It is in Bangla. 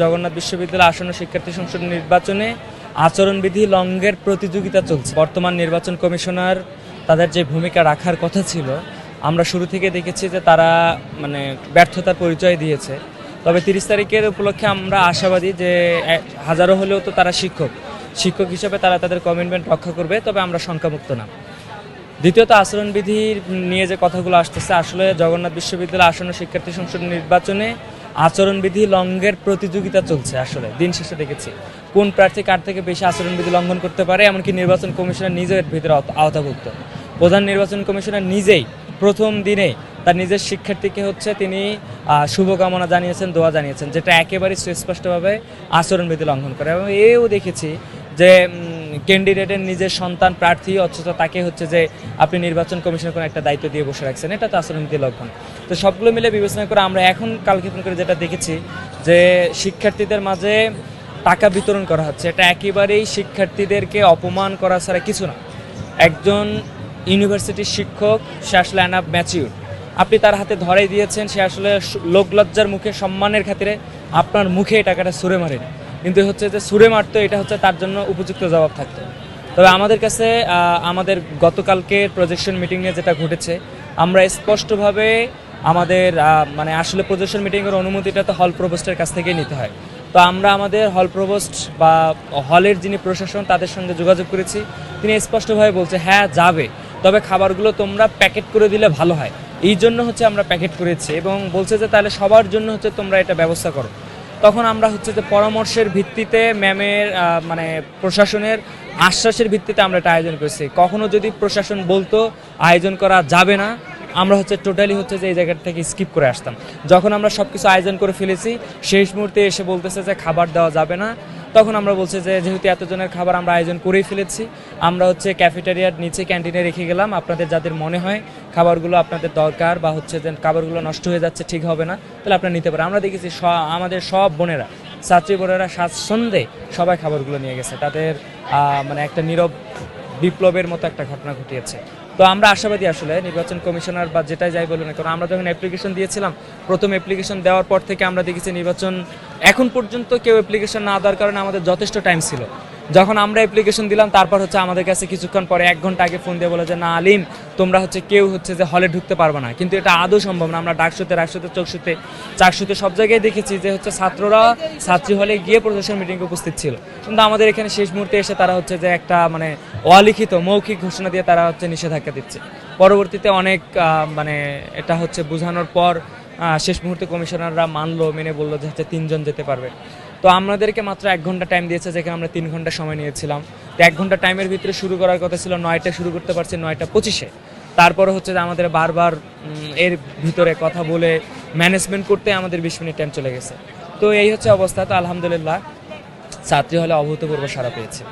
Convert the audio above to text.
জগন্নাথ বিশ্ববিদ্যালয় আসন্ন শিক্ষার্থী সংসদ নির্বাচনে আচরণবিধি লঙ্ঘনের প্রতিযোগিতা চলছে। বর্তমান নির্বাচন কমিশনার তাদের যে ভূমিকা রাখার কথা ছিল, আমরা শুরু থেকে দেখেছি যে তারা ব্যর্থতার পরিচয় দিয়েছে। তবে 30 তারিখের উপলক্ষে আমরা আশাবাদী যে হাজারো হলেও তো তারা শিক্ষক হিসেবে তারা তাদের কমিটমেন্ট রক্ষা করবে, তবে আমরা শঙ্কামুক্ত না। দ্বিতীয়ত, আচরণবিধি নিয়ে যে কথাগুলো আসতেছে, আসলে জগন্নাথ বিশ্ববিদ্যালয় আসন্ন শিক্ষার্থী সংসদ নির্বাচনে আচরণবিধি লঙ্ঘনের প্রতিযোগিতা চলছে। আসলে দিন শেষে দেখেছি কোন প্রার্থী কার থেকে বেশি আচরণবিধি লঙ্ঘন করতে পারে, এমনকি নির্বাচন কমিশনার নিজের ভিতরে আওতাভুক্ত। প্রধান নির্বাচন কমিশনার নিজেই প্রথম দিনে তার নিজের শিক্ষার্থীকে তিনি শুভকামনা জানিয়েছেন, দোয়া জানিয়েছেন, যেটা একেবারেই সুস্পষ্টভাবে আচরণবিধি লঙ্ঘন করে। এবং এও দেখেছি যে ক্যান্ডিডেটের নিজের সন্তান প্রার্থী, অথচ তাকে যে আপনি নির্বাচন কমিশনের কোনো একটা দায়িত্ব দিয়ে বসে রাখছেন, এটা তো আচরণবিধি লঙ্ঘন। তো সবগুলো মিলে বিবেচনা করে আমরা এখন কালক্ষেপণ করে যেটা দেখেছি যে শিক্ষার্থীদের মাঝে টাকা বিতরণ করা হচ্ছে, এটা একেবারেই শিক্ষার্থীদেরকে অপমান করা ছাড়া কিছু না। একজন ইউনিভার্সিটির শিক্ষক, সে আসলে অ্যানাপ ম্যাচিউর, আপনি তার হাতে ধরাই দিয়েছেন, সে আসলে লোকলজ্জার মুখে সম্মানের খাতিরে আপনার মুখে এই টাকাটা ছুঁড়ে মারেনি, কিন্তু যে ছুঁড়ে মারতো, এটা তার জন্য উপযুক্ত জবাব থাকতো। তবে আমাদের কাছে আমাদের গতকালকে প্রজেকশন মিটিং নিয়ে যেটা ঘটেছে, আমরা স্পষ্টভাবে আমাদের আসলে প্রজেকশন মিটিংয়ের অনুমতিটা তো হল প্রভোস্টের কাছ থেকেই নিতে হয়। তো আমরা আমাদের হল প্রভোস্ট বা হলের যিনি প্রশাসন, তাদের সঙ্গে যোগাযোগ করেছি। তিনি স্পষ্টভাবে বলছে, হ্যাঁ যাবে, তবে খাবারগুলো তোমরা প্যাকেট করে দিলে ভালো হয়। এই জন্য আমরা প্যাকেট করেছি, এবং বলছে যে তাহলে সবার জন্য তোমরা এটা ব্যবস্থা করো। তখন আমরা যে পরামর্শের ভিত্তিতে ম্যামের প্রশাসনের আশ্বাসের ভিত্তিতে আমরা এটা আয়োজন করেছি। কখনো যদি প্রশাসন বলতো আয়োজন করা যাবে না, আমরা টোটালি যে এই জায়গা থেকে স্কিপ করে আসতাম। যখন আমরা সব কিছু আয়োজন করে ফেলেছি, শেষ মুহূর্তে এসে বলতেছে যে খাবার দেওয়া যাবে না, তখন আমরা বলছি যে যেহেতু এতজনের খাবার আমরা আয়োজন করেই ফেলেছি, আমরা ক্যাফেটেরিয়ার নিচে ক্যান্টিনে রেখে গেলাম। আপনাদের যাদের মনে হয় খাবারগুলো আপনাদের দরকার বা যে খাবারগুলো নষ্ট হয়ে যাচ্ছে, ঠিক হবে না, তাহলে আপনারা নিতে পারেন। আমরা দেখেছি আমাদের সব বোনেরা, ছাত্রী বোনেরা স্বাচ্ছন্দ্যে সবাই খাবারগুলো নিয়ে গেছে। তাদের একটা নীরব বিপ্লবের মতো একটা ঘটনা ঘটিয়েছে। তো আমরা আশাবাদী আসলে নির্বাচন কমিশনার বা যেটাই যাই বলুন না, কারণ আমরা যখন অ্যাপ্লিকেশন দিয়েছিলাম, প্রথম অ্যাপ্লিকেশন দেওয়ার পর থেকে আমরা দেখেছি নির্বাচন এখন পর্যন্ত কেউ অ্যাপ্লিকেশন না দেওয়ার কারণে আমাদের যথেষ্ট টাইম ছিল। যখন আমরা অ্যাপ্লিকেশন দিলাম, তারপর আমাদের কাছে কিছুক্ষণ পরে 1 ঘন্টা আগে ফোন দিয়ে বলে যে না আলিম, তোমরা কেউ যে হলে ঢুকতে পারবে না। কিন্তু এটা আদৌ সম্ভব না। আমরা ডাকসুতে, রাকসুতে, চকসুতে, চাকসুতে সব জায়গায় দেখেছি যে ছাত্ররা ছাত্রী হলে গিয়ে প্রশাসন মিটিংয়ে উপস্থিত ছিল, কিন্তু আমাদের এখানে শেষ মুহূর্তে এসে তারা যে একটা অলিখিত মৌখিক ঘোষণা দিয়ে তারা নিষেধাজ্ঞা দিচ্ছে। পরবর্তীতে অনেক এটা বোঝানোর পর শেষ মুহূর্তে কমিশনাররা মেনে বললো যে 3 জন যেতে পারবে। তো আমাদেরকে মাত্র 1 ঘন্টা টাইম দিয়েছে, যেখানে আমরা 3 ঘন্টা সময় নিয়েছিলাম। তো 1 ঘন্টা টাইমের ভিতরে শুরু করার কথা ছিল 9টায়, শুরু করতে পারছি 9:25-এ। তারপরে যে আমাদের বারবার এর ভিতরে কথা বলে ম্যানেজমেন্ট করতে আমাদের 20 মিনিট টাইম চলে গেছে। তো এই অবস্থা। তো আলহামদুলিল্লাহ ছাত্রী হলে অভূতপূর্ব সাড়া পেয়েছে।